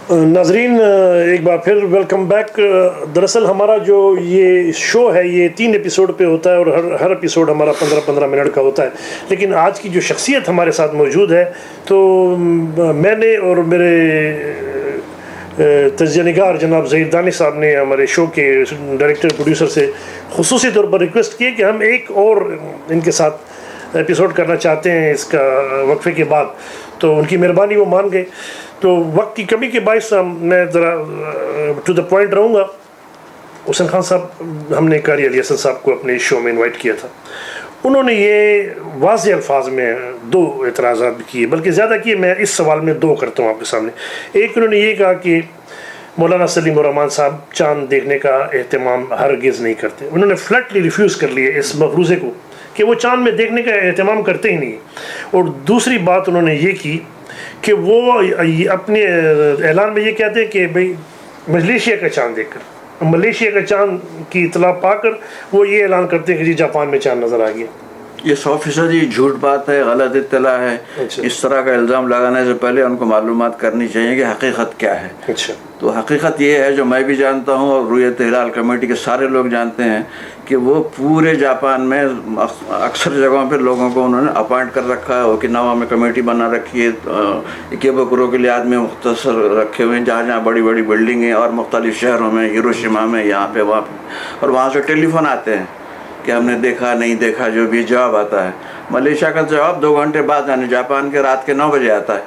ناظرین ایک بار پھر ویلکم بیک. دراصل ہمارا جو یہ شو ہے یہ 3 ایپیسوڈ پہ ہوتا ہے اور ہر ایپیسوڈ ہمارا 15 منٹ کا ہوتا ہے. لیکن آج کی جو شخصیت ہمارے ساتھ موجود ہے تو میں نے اور میرے تجزیہ نگار جناب ظہیر دانش صاحب نے ہمارے شو کے ڈائریکٹر پروڈیوسر سے خصوصی طور پر ریکویسٹ کی کہ ہم ایک اور ان کے ساتھ ایپیسوڈ کرنا چاہتے ہیں اس کا وقفے کے بعد. تو ان کی مہربانی وہ مان گئے. تو وقت کی کمی کے باعث میں ذرا ٹو دا پوائنٹ رہوں گا. حسین خان صاحب ہم نے قاری علی حسن صاحب کو اپنے شو میں انوائٹ کیا تھا. انہوں نے یہ واضح الفاظ میں 2 اعتراضات بھی کیے, بلکہ زیادہ کیے. میں اس سوال میں 2 کرتا ہوں آپ کے سامنے. ایک انہوں نے یہ کہا کہ مولانا سلیم الرحمان صاحب چاند دیکھنے کا اہتمام ہرگز نہیں کرتے. انہوں نے فلیٹلی ریفیوز کر لیے اس مفروضے کو کہ وہ چاند میں دیکھنے کا اہتمام کرتے ہی نہیں. اور دوسری بات انہوں نے یہ کی کہ وہ اپنے اعلان میں یہ کہتے ہیں کہ بھئی ملیشیا کا چاند دیکھ کر, ملیشیا کا چاند کی اطلاع پا کر وہ یہ اعلان کرتے ہیں کہ جی جاپان میں چاند نظر آ گیا. یہ 100% جھوٹ بات ہے, غلط اطلاع ہے. اس طرح کا الزام لگانے سے پہلے ان کو معلومات کرنی چاہیے کہ حقیقت کیا ہے. اچھا, تو حقیقت یہ ہے جو میں بھی جانتا ہوں اور رؤیت ہلال کمیٹی کے سارے لوگ جانتے ہیں کہ وہ پورے جاپان میں اکثر جگہوں پہ لوگوں کو انہوں نے اپوائنٹ کر رکھا ہے. اوکیناوا میں کمیٹی بنا رکھی ہے, اکیباکورو کے لیے آدمی مختصر رکھے ہوئے ہیں جہاں جہاں بڑی بڑی بلڈنگیں, اور مختلف شہروں میں, ہیروشیما میں, یہاں پہ وہاں پہ, اور وہاں سے ٹیلی فون آتے ہیں کہ ہم نے دیکھا نہیں دیکھا جو بھی جواب آتا ہے. ملیشیا کا جواب 2 گھنٹے بعد, یعنی جاپان کے رات کے 9 بجے آتا ہے.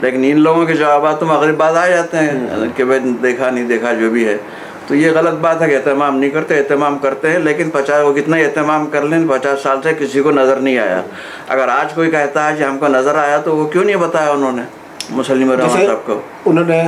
لیکن ان لوگوں کے جوابات تو مغرب بعد آ جاتے ہیں کہ بھائی دیکھا نہیں دیکھا جو بھی ہے. تو یہ غلط بات ہے کہ اہتمام نہیں کرتے. اہتمام کرتے ہیں, لیکن 50 وہ کتنا اہتمام کر لیں, 50 سال سے کسی کو نظر نہیں آیا. اگر آج کوئی کہتا ہے کہ ہم کو نظر آیا تو وہ کیوں نہیں بتایا انہوں نے مسلم الرحمان صاحب کو. انہوں نے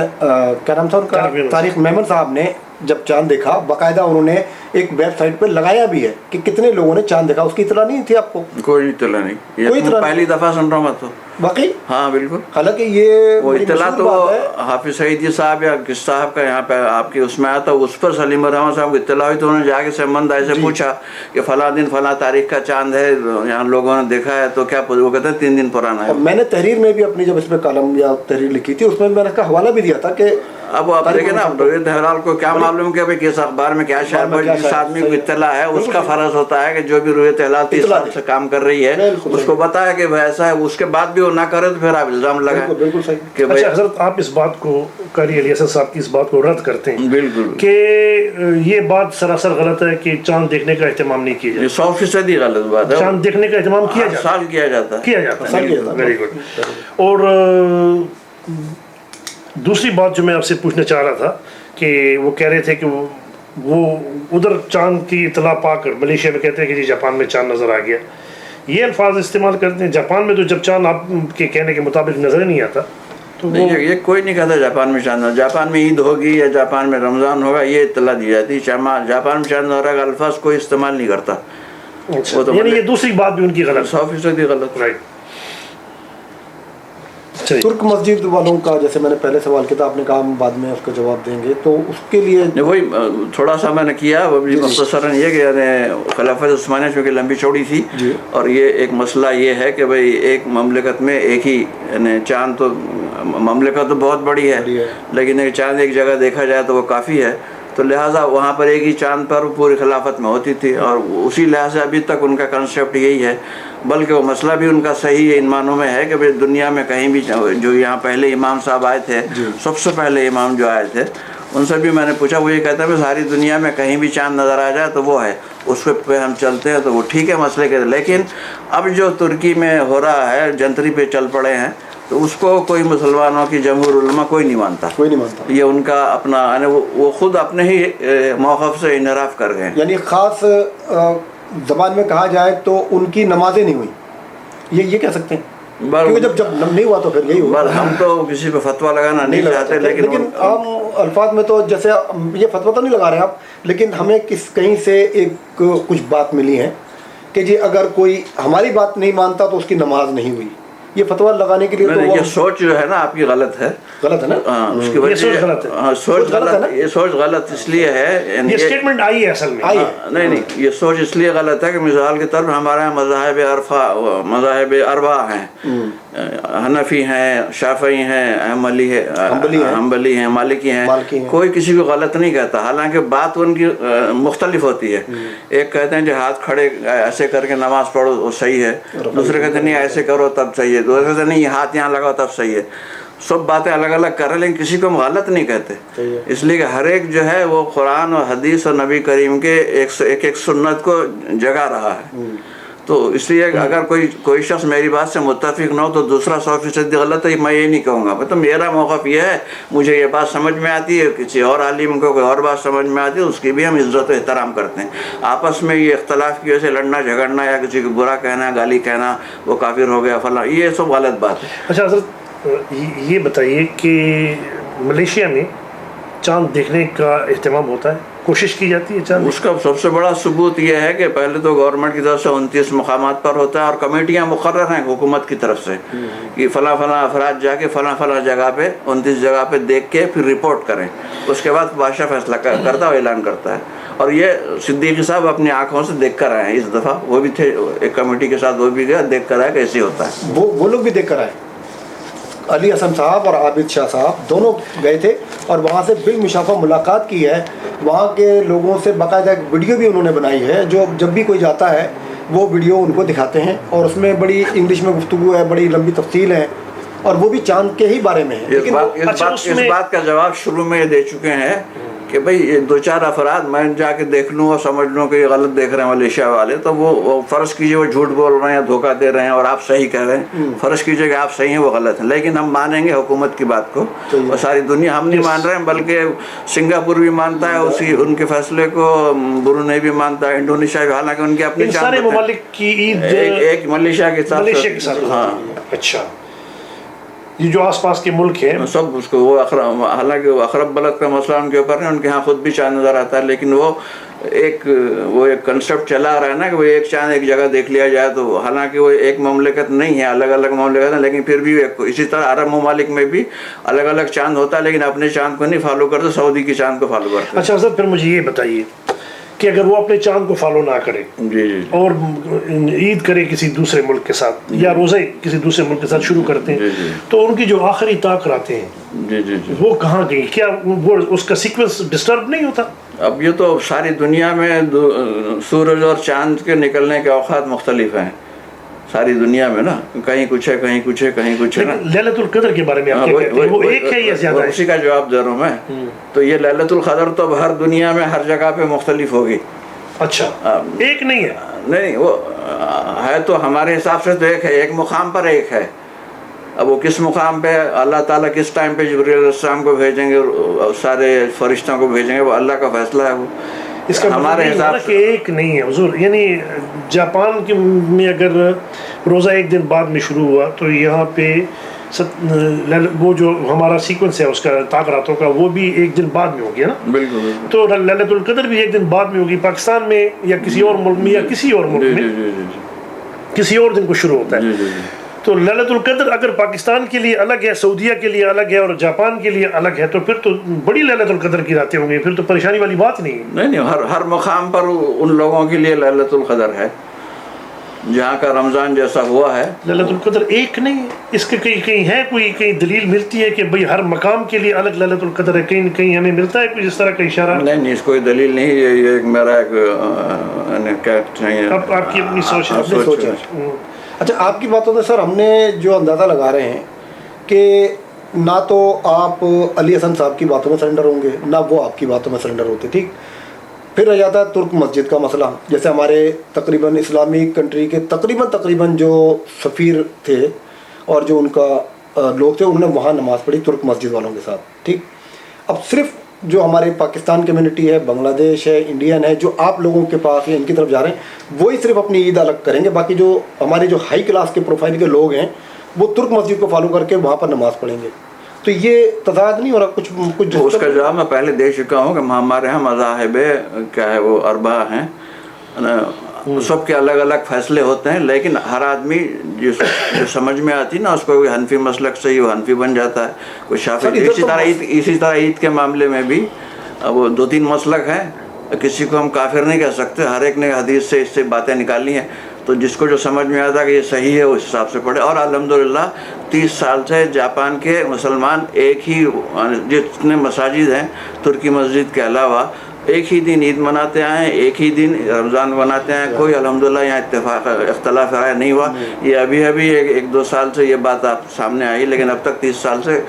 کیا نام تھا ان کا, طارق میمن صاحب نے جب چاند دیکھا باقاعدہ انہوں نے ایک ویب سائٹ پہ لگایا بھی ہے کہ کتنے لوگوں نے چاند دیکھا. اس کی اطلاع نہیں تھی آپ کو؟ کوئی اطلاع نہیں, یہ پہلی دفعہ سن رہا ہوں میں تو. واقعی؟ ہاں بالکل. حالانکہ یہ وہ اطلاع تو حافظ سعیدی صاحب یا کس صاحب کا یہاں پہ آپ کی اس میں آیا تو اس پر سلیم الرحمان صاحب کو اطلاع ہوئی تو انہوں نے جا کے سمبند آئے سے پوچھا کہ فلاں دن فلاں تاریخ کا چاند ہے, یہاں لوگوں نے دیکھا ہے. تو کیا وہ کہتے ہیں 3 دن پرانا ہے. میں نے تحریر میں بھی اپنی جب اس پہ کالم یا تحریر لکھی تھی اس میں نے اس کا حوالہ بھی دیا تھا کہ اب آپ دیکھیں نا, رؤیت ہلال کو کیا معلوم کہ کس اخبار میں کیا شہر پر جس آدمی کو اطلاع ہے اس کا فرض ہوتا ہے کہ جو بھی رؤیت ہلال 30 سال سے کام کر رہی ہے اس کو بتایا کہ ایسا ہے. اس کے بعد بھی وہ نہ کرے تو پھر آپ الزام لگائیں. بالکل صحیح. اچھا حضرت, آپ اس بات کو قاری علی حسن صاحب کی اس بات کو رد کرتے ہیں بالکل کہ یہ بات سراسر غلط ہے کہ چاند دیکھنے کا اہتمام نہیں کیا جاتا. 100% غلط بات ہے. چاند دیکھنے کا اہتمام کیا جاتا ہے, سال کیا جاتا ہے. Very good. اور دوسری بات جو میں آپ سے پوچھنا چاہ رہا تھا کہ وہ کہہ رہے تھے کہ وہ ادھر چاند کی اطلاع پا کر ملیشیا میں کہتے ہیں کہ جی جاپان میں چاند نظر آ گیا. یہ الفاظ استعمال کرتے ہیں. جاپان میں تو جب چاند آپ کے کہنے کے مطابق نظر نہیں آتا تو یہ کوئی نہیں کہتا جاپان میں چاند. جاپان میں عید ہوگی یا جاپان میں رمضان ہوگا یہ اطلاع دی جاتی. جاپان میں چاند کا الفاظ کوئی استعمال نہیں کرتا. یعنی یہ دوسری بات بھی ان کی غلط, 100% غلط. رائٹ. ترک مسجد والوں کا جیسے میں نے پہلے سوال کیا تھا, آپ نے کہا ہم بعد میں اس کا جواب دیں گے, تو اس کے لیے وہی تھوڑا سا میں نے کیا وہ بھی مختصراً یہ کہ یعنی خلافت عثمانیہ چونکہ لمبی چوڑی تھی اور یہ ایک مسئلہ یہ ہے کہ بھئی ایک مملکت میں ایک ہی یعنی چاند, تو مملکت تو بہت بڑی ہے لیکن ایک چاند ایک جگہ دیکھا جائے تو وہ کافی ہے. تو لہٰذا وہاں پر ایک ہی چاند پر پوری خلافت میں ہوتی تھی اور اسی لحاظ سے ابھی تک ان کا کنسیپٹ یہی ہے. بلکہ وہ مسئلہ بھی ان کا صحیح ان معنوں میں ہے کہ دنیا میں کہیں بھی جو یہاں پہلے امام صاحب آئے تھے, سب سے پہلے امام جو آئے تھے, ان سے بھی میں نے پوچھا, وہ یہ کہتے ہیں کہ ساری دنیا میں کہیں بھی چاند نظر آ جائے تو وہ ہے, اس پہ ہم چلتے ہیں تو وہ ٹھیک ہے مسئلے کے. لیکن اب جو ترکی میں ہو رہا ہے جنتری پہ چل پڑے ہیں تو اس کو کوئی مسلمانوں کی جمہور علماء کوئی نہیں مانتا. یہ ان کا اپنا یعنی وہ خود اپنے ہی موقف سے انحراف کر گئے. یعنی خاص زبان میں کہا جائے تو ان کی نمازیں نہیں ہوئی, یہ کہہ سکتے ہیں. کیونکہ جب نہیں ہوا تو پھر یہی ہوا. ہم تو کسی پہ فتویٰ لگانا نہیں چاہتے, لیکن عام الفاظ میں تو جیسے یہ فتویٰ تو نہیں لگا رہے آپ, لیکن ہمیں کہیں سے ایک کچھ بات ملی ہے کہ جی اگر کوئی ہماری بات نہیں مانتا تو اس کی نماز نہیں ہوئی. یہ فتویٰ لگانے کے لیے یہ سوچ جو ہے نا آپ کی غلط ہے. غلط ہے نا, اس کی وجہ سوچ غلط ہے. یہ سوچ غلط اس لیے ہے, یہ اسٹیٹمنٹ آئی ہے اصل میں. نہیں, یہ سوچ اس لیے غلط ہے کہ مثال کے طور پر ہمارے یہاں مذاہب اربعہ ہیں, حنفی ہیں، شافعی ہیں، حنبلی ہیں، مالکی ہیں، کوئی کسی کو غلط نہیں کہتا، حالانکہ بات ان کی مختلف ہوتی ہے۔ ایک کہتے ہیں جو ہاتھ کھڑے ایسے کر کے نماز پڑھو وہ صحیح ہے، دوسرے کہتے ہیں نہیں ایسے کرو تب صحیح ہے، دوسرے کہتے ہیں نہیں ہاتھ یہاں لگاؤ تب صحیح ہے۔ سب باتیں الگ الگ کر رہے ہیں، لیکن کسی کو ہم غلط نہیں کہتے، اس لیے کہ ہر ایک جو ہے وہ قرآن اور حدیث اور نبی کریم کے ایک سنت کو جگا رہا ہے۔ تو اس لیے اگر کوئی شخص میری بات سے متفق نہ ہو تو دوسرا 100% غلط ہے، میں یہ نہیں کہوں گا۔ تو میرا موقف یہ ہے، مجھے یہ بات سمجھ میں آتی ہے، کسی اور عالم کو کوئی اور بات سمجھ میں آتی ہے، اس کی بھی ہم عزت و احترام کرتے ہیں۔ آپس میں یہ اختلاف کی وجہ سے لڑنا جھگڑنا یا کسی کو برا کہنا، گالی کہنا، وہ کافر ہو گیا فلاں، یہ سب غلط بات ہے۔ اچھا حضرت یہ بتائیے کہ ملیشیا میں چاند دیکھنے کا اہتمام ہوتا ہے، کوشش کی جاتی ہے چاند؟ اس کا سب سے بڑا ثبوت یہ ہے کہ پہلے تو گورنمنٹ کی طرف سے 29 مقامات پر ہوتا ہے، اور کمیٹیاں مقرر ہیں حکومت کی طرف سے کہ فلاں فلاں افراد جا کے فلاں فلاں جگہ پہ 29 جگہ پہ دیکھ کے پھر رپورٹ کریں، اس کے بعد بادشاہ فیصلہ کرتا ہے اور اعلان کرتا ہے۔ اور یہ صدیقی صاحب اپنی آنکھوں سے دیکھ کر آئے ہیں، اس دفعہ وہ بھی تھے ایک کمیٹی کے ساتھ، وہ بھی گیا دیکھ کر آئے کہ ایسے ہوتا ہے۔ وہ لوگ بھی دیکھ کر آئے، علی حسن صاحب اور عابد شاہ صاحب دونوں گئے تھے اور وہاں سے بالمشافہ ملاقات کی ہے، وہاں کے لوگوں سے باقاعدہ ایک ویڈیو بھی انہوں نے بنائی ہے، جو جب بھی کوئی جاتا ہے وہ ویڈیو ان کو دکھاتے ہیں، اور اس میں بڑی انگلش میں گفتگو ہے، بڑی لمبی تفصیل ہے، اور وہ بھی چاند کے ہی بارے میں ہے۔ اس بات کا جواب شروع میں یہ دے چکے ہیں کہ بھئی یہ 2-4 افراد میں جا کے دیکھ لوں اور سمجھ لوں کہ یہ غلط دیکھ رہے ہیں ملیشیا والے، تو وہ فرض کیجئے وہ جھوٹ بول رہے ہیں یا دھوکہ دے رہے ہیں اور آپ صحیح کہہ رہے ہیں، فرض کیجئے کہ آپ صحیح ہیں وہ غلط ہیں، لیکن ہم مانیں گے حکومت کی بات کو، اور ساری دنیا ہم نہیں مان رہے ہیں، بلکہ سنگاپور بھی مانتا ہے ان کے فیصلے کو، برونئی بھی مانتا ہے، انڈونیشیا بھی، حالانکہ ان کے اپنے سارے ممالک کی عید ایک ملیشیا کے ساتھ۔ ہاں اچھا، یہ جو آس پاس کے ملک ہیں سب اس کو وہ حالانکہ وہ اقرب بلد کا مسئلہ ان کے اوپر ہے، ان کے ہاں خود بھی چاند نظر آتا ہے، لیکن وہ ایک کنسپٹ چلا آ رہا ہے نا کہ وہ ایک چاند ایک جگہ دیکھ لیا جائے، تو حالانکہ وہ ایک مملکت نہیں ہے، الگ الگ مملکت ہیں، لیکن پھر بھی اسی طرح عرب ممالک میں بھی الگ الگ چاند ہوتا ہے، لیکن اپنے چاند کو نہیں فالو کرتے، سعودی کی چاند کو فالو کرتے۔ اچھا حضرت، پھر مجھے یہ بتائیے کہ اگر وہ اپنے چاند کو فالو نہ کرے اور عید کرے کسی دوسرے ملک کے ساتھ یا روزے کسی دوسرے ملک کے ساتھ شروع کرتے ہیں، تو ان کی جو آخری طاق راتیں ہیں وہ کہاں گئی؟ کیا وہ اس کا سیکوینس ڈسٹرب نہیں ہوتا؟ اب یہ تو ساری دنیا میں سورج اور چاند کے نکلنے کے اوقات مختلف ہیں ساری دنیا میں نا، کہیں کچھ ہے کہیں کچھ ہے کہیں کچھ ہے نا۔ لیلۃ القدر کے بارے میں آپ کیا کہتے ہیں؟ وہ ایک ہے یا زیادہ ہے؟ اسی کا جواب دے رہا ہوں میں، تو یہ لیلۃ القدر تو ہر دنیا میں ہر جگہ پہ مختلف ہوگی۔ اچھا، ایک نہیں ہے؟ نہیں، وہ ہے تو ہمارے حساب سے تو ایک ہے، ایک مقام پر ایک ہے۔ اب وہ کس مقام پہ اللہ تعالیٰ کس ٹائم پہ جبریل علیہ السلام کو بھیجیں گے، سارے فرشتوں کو بھیجیں گے، وہ اللہ کا فیصلہ ہے۔ وہ اس کا ہمارے حساب سے ایک نہیں ہے حضور، یعنی جاپان میں اگر روزہ ایک دن بعد میں شروع ہوا تو یہاں پہ وہ جو ہمارا سیکوینس ہے اس کا طاق راتوں کا، وہ بھی ایک دن بعد میں ہو گیا نا؟ بالکل۔ تو لیلۃ القدر بھی ایک دن بعد میں ہوگی، پاکستان میں یا کسی اور ملک میں یا کسی اور ملک میں کسی اور دن کو شروع ہوتا ہے۔ تو لیلۃ القدر اگر پاکستان کے لیے الگ ہے، سعودیہ کے لیے الگ ہے اور جاپان کے لیے الگ ہے، تو پھر تو بڑی لیلۃ القدر کی راتیں ہوں گی، پھر تو پریشانی والی بات نہیں ہے۔ نہیں، ہر مقام پر ان لوگوں کے لیے لیلۃ القدر ہے، جہاں کا رمضان جیسا ہوا ہے۔ لیلۃ القدر ایک نہیں ہے، اس کے کہیں ہے کوئی دلیل ملتی ہے کہ بھئی ہر مقام کے لیے الگ لیلۃ القدر ہے؟ کہیں ہمیں ملتا ہے کوئی اس طرح کا اشارہ؟ نہیں، اس کوئی دلیل نہیں، یہ میرا ایک کیا چاہیے، آپ کی اپنی سوچ ہے۔ اچھا، آپ کی باتوں سے سر ہم نے جو اندازہ لگا رہے ہیں کہ نہ تو آپ علی حسن صاحب کی باتوں میں سرنڈر ہوں گے، نہ وہ آپ کی باتوں میں سرنڈر ہوتے، ٹھیک؟ پھر رہ جاتا ہے ترک مسجد کا مسئلہ، جیسے ہمارے تقریباً اسلامی کنٹری کے تقریباً جو سفیر تھے اور جو ان کا لوگ تھے، انہوں نے وہاں نماز پڑھی ترک مسجد والوں کے ساتھ، ٹھیک؟ اب صرف جو ہمارے پاکستان کمیونٹی ہے، بنگلہ دیش ہے، انڈین ہے، جو آپ لوگوں کے پاس ان کی طرف جا رہے ہیں، وہی صرف اپنی عید الگ کریں گے، باقی جو ہمارے جو ہائی کلاس کے پروفائل کے لوگ ہیں وہ ترک مسجد کو فالو کر کے وہاں پر نماز پڑھیں گے۔ تو یہ تضاد نہیں ہو رہا کچھ اس کا جواب میں پہلے دے چکا ہوں کہ ہمارے یہاں مذاہب کیا ہے وہ اربعہ ہیں، سب کے الگ الگ فیصلے ہوتے ہیں، لیکن ہر آدمی جو سمجھ میں آتی نا اس کو، کوئی حنفی مسلک سے ہی وہ حنفی بن جاتا ہے، کوئی شافعی۔ اسی طرح عید کے معاملے میں بھی وہ 2-3 مسلک ہیں، کسی کو ہم کافر نہیں کہہ سکتے، ہر ایک نے حدیث سے اس سے باتیں نکالی ہیں۔ تو جس کو جو سمجھ میں آتا کہ یہ صحیح ہے اس حساب سے پڑھے. اور الحمدللہ 30 سال سے جاپان کے مسلمان ایک ہی جتنے مساجد ہیں ترکی مسجد کے علاوہ ایک ہی دن عید مناتے آئے ہیں, ایک ہی دن رمضان مناتے ہیں. کوئی الحمدللہ یہاں اختلاف رائے نہیں ہوا. یہ ابھی ایک دو سال سے یہ بات آپ سامنے آئی, لیکن اب تک 30 سال سے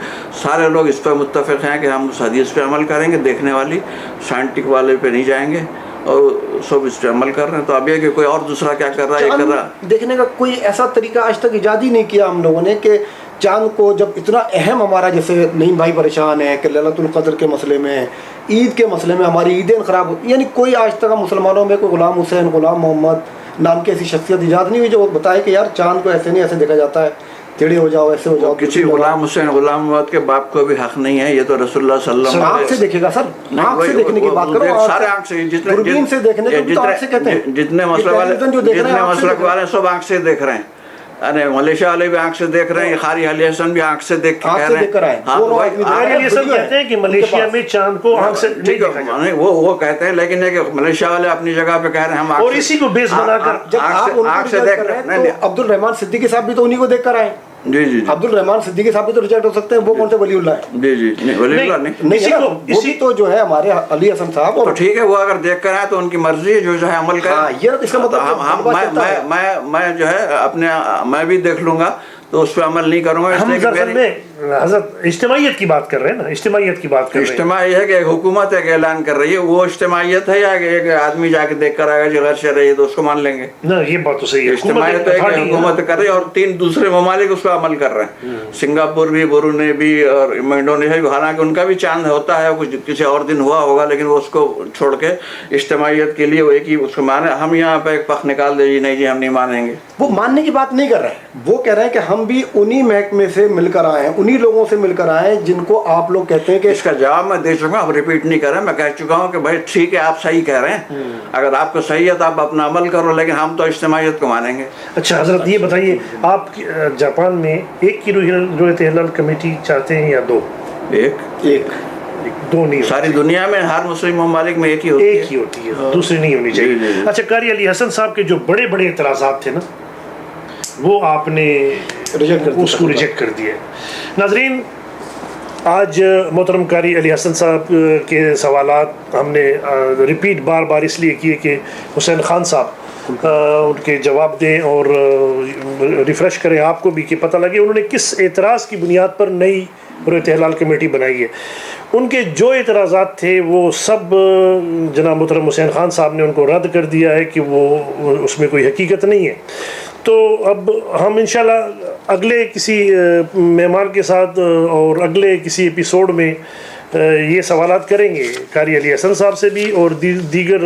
سارے لوگ اس پر متفق ہیں کہ ہم اس حدیث پہ عمل کریں گے, دیکھنے والی سائنٹک والے پہ نہیں جائیں گے, اور سب اس پہ عمل کر رہے ہیں. تو اب یہ کہ کوئی اور دوسرا کیا کر رہا ہے, یہ کر رہا دیکھنے کا کوئی ایسا طریقہ آج تک ایجاد ہی نہیں کیا ہم لوگوں نے کہ چاند کو جب اتنا اہم ہمارا, جیسے نعیم بھائی پریشان ہے کہ للت القدر کے مسئلے میں, عید کے مسئلے میں ہماری عیدیں خراب ہوتی, یعنی کوئی آج تک ہم مسلمانوں میں کوئی غلام حسین, غلام محمد نام کی ایسی شخصیت ایجاد نہیں ہوئی جو بتائے کہ یار چاند کو ایسے نہیں ایسے دیکھا جاتا ہے, ٹیڑھے ہو جاؤ, ایسے ہو جاؤ. کسی غلام حسین غلام محمد کے باپ کو بھی حق نہیں ہے, یہ تو رسول اللہ صلی اللہ علیہ وسلم آنکھ سے دیکھے گا سر, آنکھ سے دیکھنے کی بات کرو, سارے آنکھ سے, دوربین سے دیکھنے کو بھی تو آنکھ سے کہتے ہیں. جتنے مسلک والے سب آنکھ سے دیکھ رہے ہیں. ارے ملیشیا والے بھی آنکھ سے دیکھ رہے ہیں, قاری علی حسن بھی آنکھ سے دیکھ کے کہہ رہے ہیں. قاری علی حسن کہتے ہیں کہ ملیشیا میں چاند کو آنکھ سے نہیں دیکھا جاتا, وہ کہتے ہیں, لیکن یہ کہ ملیشیا والے اپنی جگہ پہ کہہ رہے ہیں ہم اور اسی کو بیس بنا کر جب آپ آنکھ سے دیکھ رہے ہیں تو عبد الرحمان صدیقی صاحب بھی تو انہی کو دیکھ کر آئے. جی جی عبد الرحمان صدیقی صاحب بھی تو ریجیکٹ ہو سکتے ہیں, وہ کون سے ولی اللہ ہے؟ جی جی ولی اللہ نہیں, اسی تو جو ہے ہمارے علی حسن صاحب. تو ٹھیک ہے, وہ اگر دیکھ کر آئے تو ان کی مرضی ہے, جو ہے عمل کرے. یہ اس کا مطلب میں جو ہے اپنے میں بھی دیکھ لوں گا تو اس پہ عمل نہیں کروں گا. ہم دراصل میں حضرت اجتماعیت کی بات کر رہے ہیں نا, اجتماعیت کی بات کر رہے ہیں. اجتماع یہ ہے کہ ایک حکومت ایک اعلان کر رہی ہے, وہ اجتماعیت ہے, یا کہ ایک آدمی جا کے دیکھ کر آئے گا جو غیر شرعی ہے تو اس کو مان لیں گے؟ نہ, یہ بات تو صحیح ہے. اجتماعیت ہے کہ حکومت کر رہی ہے اور 3 دوسرے ممالک اس پہ عمل کر رہے ہیں, سنگاپور بھی, برونئی بھی اور انڈونیشیا بھی. حالانکہ ان کا بھی چاند ہوتا ہے, کچھ کسی اور دن ہوا ہوگا, لیکن وہ اس کو چھوڑ کے اجتماعیت کے لیے وہ ایک ہی اس کو مانے. ہم یہاں پہ ایک پخ نکال دے جی نہیں جی ہم نہیں مانیں گے, وہ ماننے کی بات نہیں کر رہے ہیں. وہ کہہ رہے ہیں کہ ہم بھی انہی محکمے سے مل کر آئے ہیں, انہی لوگوں سے مل کر آئے ہیں جن کو آپ لوگ کہتے ہیں کہ. اس کا جواب میں دے چکا ہوں, ریپیٹ نہیں کر رہے. میں کہہ چکا ہوں کہ بھائی ٹھیک ہے آپ صحیح کہہ رہے ہیں, اگر آپ کو صحیح ہے تو آپ اپنا عمل کرو, لیکن ہم تو اجتماعیت کو مانیں گے. اچھا حضرت یہ بتائیے, آپ جاپان میں ایک کی رویت ہلال کمیٹی چاہتے ہیں یا 2؟ ایک دو نہیں, ساری دنیا میں ہر مسلم ممالک میں ایک ہی ہوتی ہے, دوسری نہیں ہونی چاہیے. اچھا, قاری علی حسن صاحب کے جو بڑے بڑے اعتراضات تھے نا, وہ آپ نے اس کو ریجیکٹ کر دیا. ناظرین, آج محترم قاری علی حسن صاحب کے سوالات ہم نے ریپیٹ بار بار اس لیے کیے کہ حسین خان صاحب ان کے جواب دیں اور ریفریش کریں آپ کو بھی کہ پتہ لگے انہوں نے کس اعتراض کی بنیاد پر نئی رویت ہلال کمیٹی بنائی ہے. ان کے جو اعتراضات تھے وہ سب جناب محترم حسین خان صاحب نے ان کو رد کر دیا ہے کہ وہ اس میں کوئی حقیقت نہیں ہے. تو اب ہم انشاءاللہ اگلے کسی مہمان کے ساتھ اور اگلے کسی ایپیسوڈ میں یہ سوالات کریں گے قاری علی حسن صاحب سے بھی اور دیگر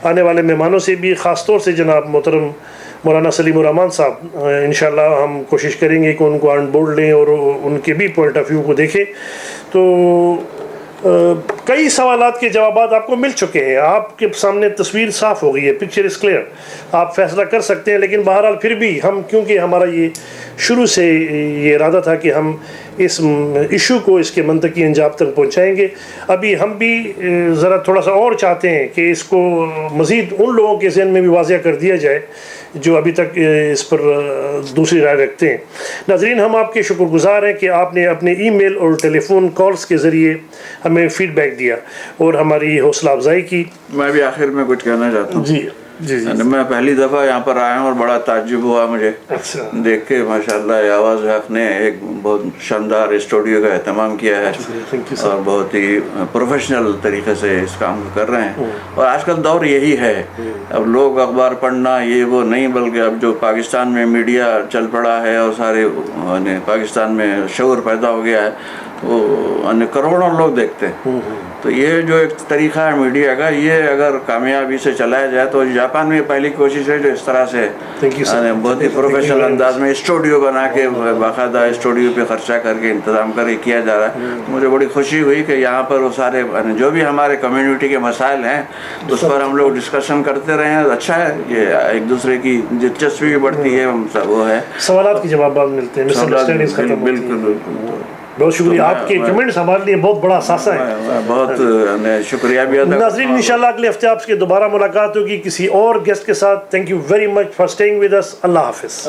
آنے والے مہمانوں سے بھی, خاص طور سے جناب محترم مولانا سلیم الرحمان صاحب. انشاءاللہ ہم کوشش کریں گے کہ ان کو آن بورڈ لیں اور ان کے بھی پوائنٹ آف ویو کو دیکھیں. تو کئی سوالات کے جوابات آپ کو مل چکے ہیں, آپ کے سامنے تصویر صاف ہو گئی ہے, پکچر از کلیئر, آپ فیصلہ کر سکتے ہیں. لیکن بہرحال پھر بھی ہم, کیونکہ ہمارا یہ شروع سے یہ ارادہ تھا کہ ہم اس ایشو کو اس کے منطقی انجام تک پہنچائیں گے, ابھی ہم بھی ذرا تھوڑا سا اور چاہتے ہیں کہ اس کو مزید ان لوگوں کے ذہن میں بھی واضح کر دیا جائے جو ابھی تک اس پر دوسری رائے رکھتے ہیں. ناظرین, ہم آپ کے شکر گزار ہیں کہ آپ نے اپنے ای میل اور ٹیلی فون کالز کے ذریعے ہمیں فیڈ بیک دیا اور ہماری حوصلہ افزائی کی. میں بھی آخر میں کچھ کہنا چاہتا ہوں. جی جی جی. میں پہلی دفعہ یہاں پر آیا ہوں اور بڑا تعجب ہوا مجھے دیکھ کے. ماشاءاللہ آواز حق نے ایک بہت شاندار اسٹوڈیو کا اہتمام کیا ہے اور بہت ہی پروفیشنل طریقے سے اس کام کو کر رہے ہیں. اور آج کل دور یہی ہے, اب لوگ اخبار پڑھنا یہ وہ نہیں, بلکہ اب جو پاکستان میں میڈیا چل پڑا ہے اور سارے پاکستان میں شعور پیدا ہو گیا ہے, وہ کروڑوں لوگ دیکھتے ہیں. تو یہ جو ایک طریقہ ہے میڈیا کا, یہ اگر کامیابی سے چلایا جائے تو جاپان میں پہلی کوشش ہے جو اس طرح سے بہت ہی پروفیشنل انداز میں اسٹوڈیو بنا کے باقاعدہ اسٹوڈیو پہ خرچہ کر کے انتظام کر کے کیا جا رہا ہے. مجھے بڑی خوشی ہوئی کہ یہاں پر وہ سارے جو بھی ہمارے کمیونٹی کے مسائل ہیں اس پر ہم لوگ ڈسکشن کرتے رہے ہیں. اچھا ہے, یہ ایک دوسرے کی دلچسپی بھی بڑھتی ہے, وہ ہے سوالات کے جوابات ملتے ہیں. بالکل بالکل. بہت شکریہ، تو آپ کے کمنٹس ہمارے لیے بہت بڑا اثاثہ ہے. میں بہت شکریہ بھی ادا ناظرین انشاءاللہ اگلے ہفتے آپ سے دوبارہ ملاقات ہوگی کسی اور گیسٹ کے ساتھ. Thank you very much for staying with us. اللہ حافظ.